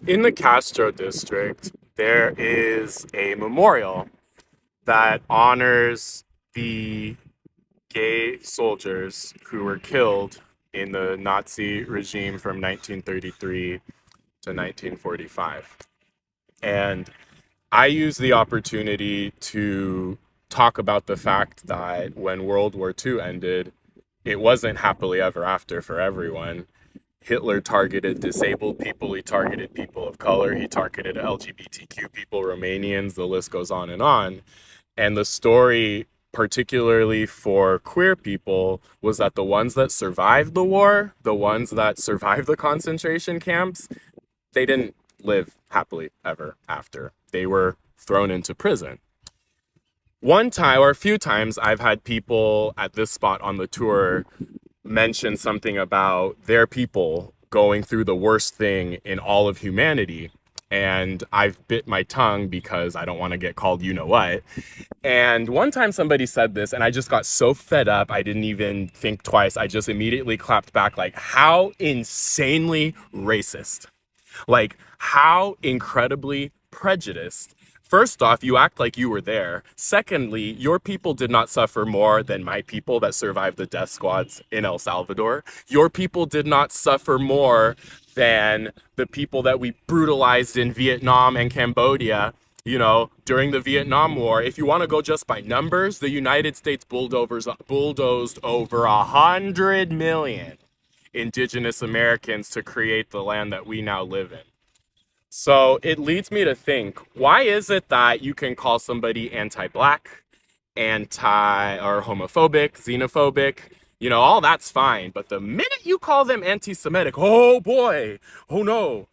In the Castro district, there is a memorial that honors the gay soldiers who were killed in the Nazi regime from 1933 to 1945. And I use the opportunity to talk about the fact that when World War II ended, it wasn't happily ever after for everyone. Hitler targeted disabled people, he targeted people of color, he targeted LGBTQ people, Romanians, the list goes on and on. And the story, particularly for queer people, was that the ones that survived the war, the ones that survived the concentration camps, they didn't live happily ever after. They were thrown into prison. One time or a few times, I've had people at this spot on the tour mention something about their people going through the worst thing in all of humanity. And I've bit my tongue because I don't want to get called you know what. And one time somebody said this, and I just got so fed up, I didn't even think twice. I just immediately clapped back, like, how insanely racist. Like, how incredibly prejudiced. First off, you act like you were there. Secondly, your people did not suffer more than my people that survived the death squads in El Salvador. Your people did not suffer more than the people that we brutalized in Vietnam and Cambodia, during the Vietnam War. If you want to go just by numbers, the United States bulldozed over 100 million indigenous Americans to create the land that we now live in. So it leads me to think, why is it that you can call somebody anti-black, anti or homophobic, xenophobic, all that's fine. But the minute you call them anti-Semitic, oh boy, oh no.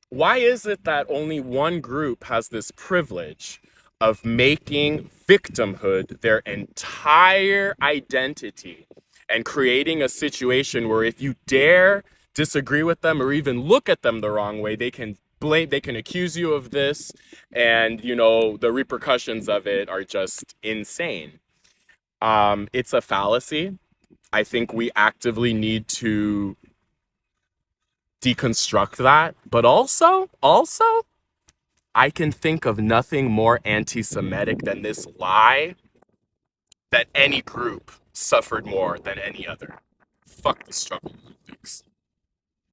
Why is it that only one group has this privilege of making victimhood their entire identity and creating a situation where if you dare disagree with them or even look at them the wrong way, they can accuse you of this, and the repercussions of it are just insane. It's a fallacy. I think we actively need to deconstruct that, but also I can think of nothing more anti-Semitic than this lie that any group suffered more than any other. Fuck the struggle Olympics.